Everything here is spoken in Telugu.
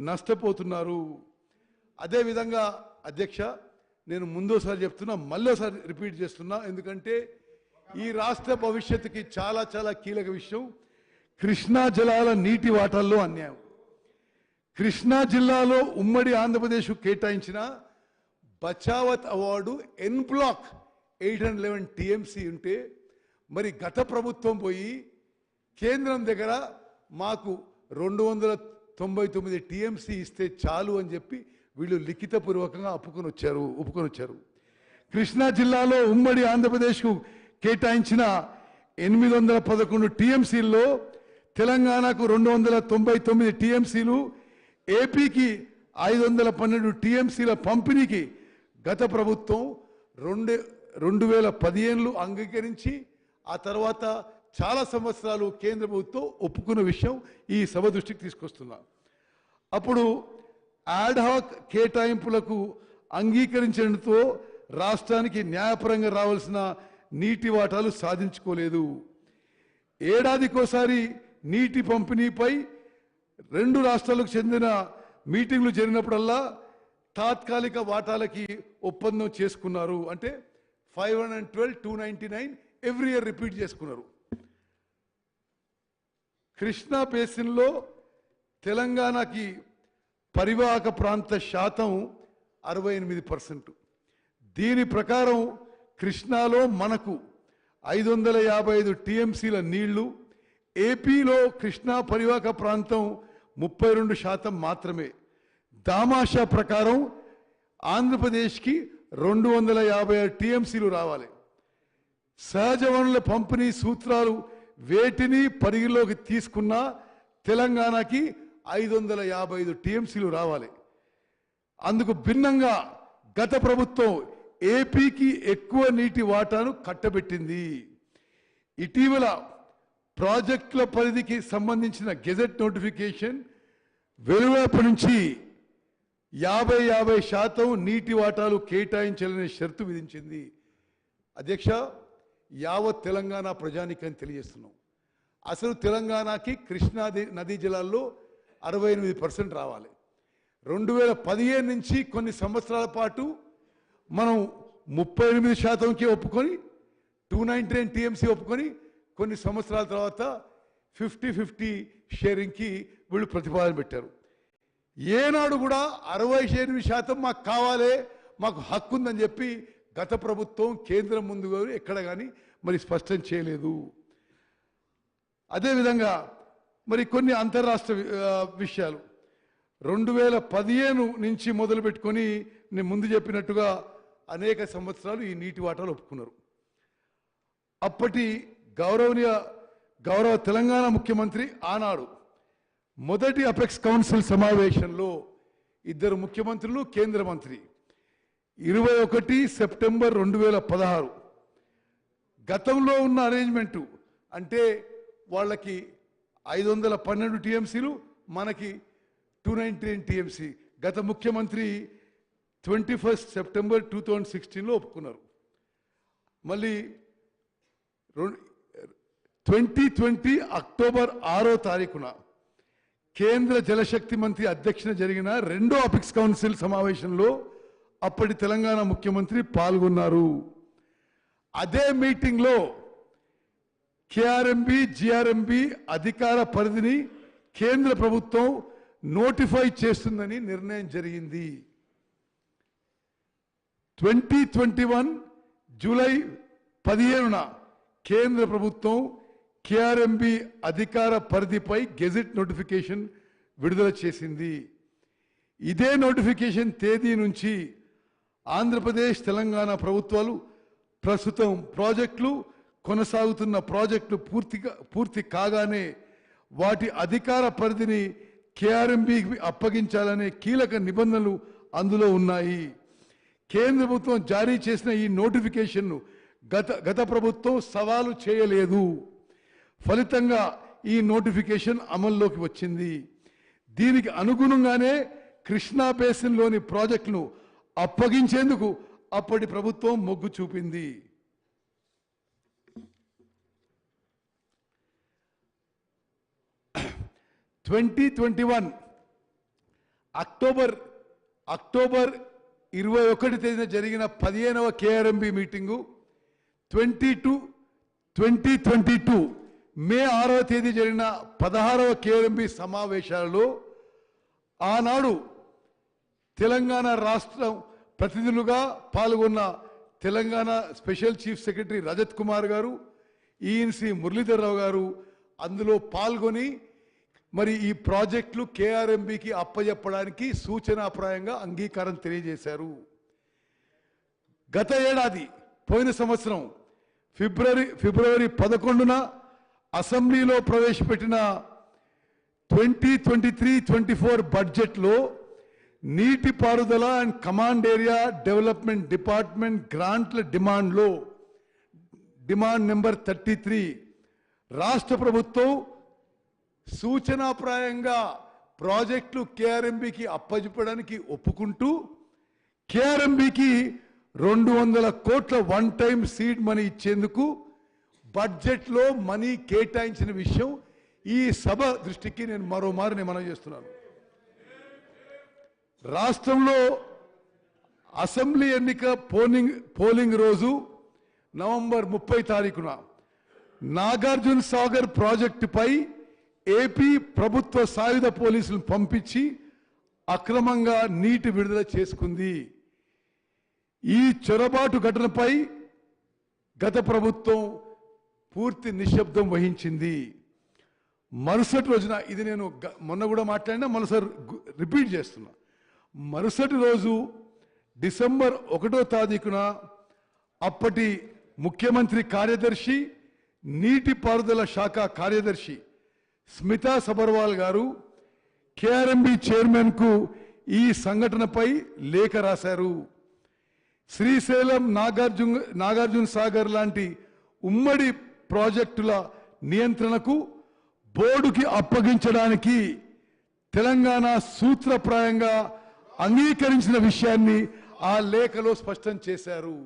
నష్టపోతున్నారు. అదేవిధంగా అధ్యక్ష, నేను ముందోసారి చెప్తున్నా, మళ్ళీసారి రిపీట్ చేస్తున్నా, ఎందుకంటే ఈ రాష్ట్ర భవిష్యత్తుకి చాలా చాలా కీలక విషయం కృష్ణా జలాల నీటి వాటాల్లో అన్యాయం. కృష్ణా జిల్లాలో ఉమ్మడి ఆంధ్రప్రదేశ్ కేటాయించిన బచావత్ అవార్డు ఎన్ బ్లాక్ 811 టీఎంసీ ఉంటే, మరి గత ప్రభుత్వం పోయి కేంద్రం దగ్గర మాకు 299 టీఎంసీ ఇస్తే చాలు అని చెప్పి వీళ్ళు లిఖితపూర్వకంగా ఒప్పుకొని వచ్చారు. కృష్ణా జిల్లాలో ఉమ్మడి ఆంధ్రప్రదేశ్కు కేటాయించిన 811 టీఎంసీల్లో తెలంగాణకు 299 టీఎంసీలు, ఏపీకి 512 టీఎంసీల పంపిణీకి గత ప్రభుత్వం 2015 అంగీకరించి ఆ తర్వాత చాలా సంవత్సరాలు కేంద్ర ప్రభుత్వం ఒప్పుకున్న విషయం ఈ సభ దృష్టికి తీసుకొస్తున్నా. అప్పుడు యాడ్హాక్ కేటాయింపులకు అంగీకరించడంతో రాష్ట్రానికి న్యాయపరంగా రావాల్సిన నీటి వాటాలు సాధించుకోలేదు. ఏడాదికోసారి నీటి పంపిణీపై 2 రాష్ట్రాలకు చెందిన మీటింగ్లు జరిగినప్పుడల్లా తాత్కాలిక వాటాలకి ఒప్పందం చేసుకున్నారు. అంటే 512, 299 ఎవ్రీ ఇయర్ రిపీట్ చేసుకున్నారు. కృష్ణా బేసిన్లో తెలంగాణకి పరివాహక ప్రాంత శాతం 68%. దీని ప్రకారం కృష్ణాలో మనకు 555 టీఎంసీల నీళ్లు, ఏపీలో కృష్ణా పరివాహక ప్రాంతం 32% మాత్రమే. దామాషా ప్రకారం ఆంధ్రప్రదేశ్కి 256 టీఎంసీలు రావాలి. సహజ వనరుల పంపిణీ సూత్రాలు వేటిని పరిగణలోకి తీసుకున్నా తెలంగాణకి 555 టీఎంసీలు రావాలి. అందుకు భిన్నంగా గత ప్రభుత్వం ఏపీకి ఎక్కువ నీటి వాటాను కట్టబెట్టింది. ఇటీవల ప్రాజెక్టుల పరిధికి సంబంధించిన గెజెట్ నోటిఫికేషన్ వెలువడినప్పటి నుంచి 50% నీటి వాటాలు కేటాయించాలనే షరతు విధించింది. అధ్యక్ష, యావత్ తెలంగాణ ప్రజానికని తెలియజేస్తున్నాం. అసలు తెలంగాణకి కృష్ణా నదీ జలాల్లో 68% రావాలి. 2015 నుంచి కొన్ని సంవత్సరాల పాటు మనం 38%కి ఒప్పుకొని 299 టీఎంసీ ఒప్పుకొని కొన్ని సంవత్సరాల తర్వాత 50-50 షేరింగ్కి వీళ్ళు ప్రతిపాదన పెట్టారు. ఏనాడు కూడా 68% మాకు కావాలి, మాకు హక్కు ఉందని చెప్పి గత ప్రభుత్వం కేంద్రం ముందు ఎక్కడ కానీ మరి స్పష్టం చేయలేదు. అదేవిధంగా మరి కొన్ని అంతర్రాష్ట్ర విషయాలు 2015 నుంచి మొదలు పెట్టుకొని నేను ముందు చెప్పినట్టుగా అనేక సంవత్సరాలు ఈ నీటి వాటాలు ఒప్పుకున్నారు. అప్పటి గౌరవ తెలంగాణ ముఖ్యమంత్రి ఆనాడు మొదటి అపెక్స్ కౌన్సిల్ సమావేశంలో 2 ముఖ్యమంత్రులు, కేంద్ర మంత్రి 21 సెప్టెంబర్ 2016 గతంలో ఉన్న అరేంజ్మెంటు అంటే వాళ్ళకి 512 టీఎంసీలు, మనకి 299 టీఎంసీ గత ముఖ్యమంత్రి 21 సెప్టెంబర్ 2016లో ఒప్పుకున్నారు. మళ్ళీ 2020 అక్టోబర్ 6వ తారీఖున కేంద్ర జలశక్తి మంత్రి అధ్యక్షన జరిగిన 2వ అపెక్స్ కౌన్సిల్ సమావేశంలో అప్పటి తెలంగాణ ముఖ్యమంత్రి పాల్గొన్నారు. అదే మీటింగ్లో కేఆర్ఎంబి, జిఆర్ఎంబి అధికార పరిధిని కేంద్ర ప్రభుత్వం నోటిఫై చేస్తుందని నిర్ణయం జరిగింది. 2021 జూలై 15న కేంద్ర ప్రభుత్వం కేఆర్ఎంబి అధికార పరిధిపై గెజెట్ నోటిఫికేషన్ విడుదల చేసింది. ఇదే నోటిఫికేషన్ తేదీ నుంచి ఆంధ్రప్రదేశ్, తెలంగాణ ప్రభుత్వాలు ప్రస్తుతం ప్రాజెక్టులు కొనసాగుతున్న ప్రాజెక్టులు పూర్తి కాగానే వాటి అధికార పరిధిని కేఆర్ఎంబికి అప్పగించాలనే కీలక నిబంధనలు అందులో ఉన్నాయి. కేంద్ర ప్రభుత్వం జారీ చేసిన ఈ నోటిఫికేషన్ను గత ప్రభుత్వం సవాలు చేయలేదు. ఫలితంగా ఈ నోటిఫికేషన్ అమల్లోకి వచ్చింది. దీనికి అనుగుణంగానే కృష్ణా బేసిన్లోని ప్రాజెక్టును అప్పగించేందుకు అప్పటి ప్రభుత్వం మొగ్గు చూపింది. 2021 అక్టోబర్ 21 తేదీన జరిగిన 15వ కేఆర్ఎంబి మీటింగు 2022 మే 6వ తేదీ జరిగిన 16వ కేఆర్ఎంబి సమావేశాలలో ఆనాడు తెలంగాణ రాష్ట్రం ప్రతినిధులుగా పాల్గొన్న Telangana special chief secretary Rajat Kumar గారు, ఈఎన్సీ మురళీధరరావు గారు అందులో పాల్గొని మరి ఈ ప్రాజెక్టులు కేఆర్ఎంబికి అప్పజెప్పడానికి సూచనాప్రాయంగా అంగీకారం తెలియజేశారు. గత ఏడాది పోయిన సంవత్సరం ఫిబ్రవరి 11న అసెంబ్లీలో ప్రవేశపెట్టిన 2023-24 బడ్జెట్లో నీటిపారుదల and command area development department గ్రాంట్ల డిమాండ్ నెంబర్ 33 రాష్ట్ర ప్రభుత్వం సూచనాప్రాయంగా ప్రాజెక్టులు కేఆర్ఎంబికి అప్పజెప్పడానికి ఒప్పుకుంటూ కేఆర్ఎంబికి 200 కోట్ల వన్ టైం సీడ్ మనీ ఇచ్చేందుకు బడ్జెట్లో మనీ కేటాయించిన విషయం ఈ సభ దృష్టికి నేను మరోమారు మనం చేస్తున్నాను. రాష్ట్రంలో అసెంబ్లీ ఎన్నిక పోలింగ్ రోజు నవంబర్ 30 తారీఖున నాగార్జున సాగర్ ప్రాజెక్టుపై ఏపీ ప్రభుత్వ సాయుధ పోలీసులను పంపించి అక్రమంగా నీటి విడుదల చేసుకుంది. ఈ చొరబాటు ఘటనపై గత ప్రభుత్వం పూర్తి నిశ్శబ్దం వహించింది. మరుసటి రోజున, ఇది నేను మొన్న కూడా మాట్లాడినా మరోసారి రిపీట్ చేస్తున్నా, మరుసటి రోజు డిసెంబర్ 1వ తారీఖున అప్పటి ముఖ్యమంత్రి కార్యదర్శి నీటిపారుదల శాఖ కార్యదర్శి స్మితా సబర్వాల్ గారు కేఆర్ఎంబి చైర్మన్కు ఈ సంఘటనపై లేఖ రాశారు. శ్రీశైలం నాగార్జున సాగర్ లాంటి ఉమ్మడి ప్రాజెక్టుల నియంత్రణకు బోర్డుకి అప్పగించడానికి తెలంగాణ సూత్రప్రాయంగా అంగీకరించిన విషయాన్ని ఆ లేఖలో స్పష్టం చేశారు.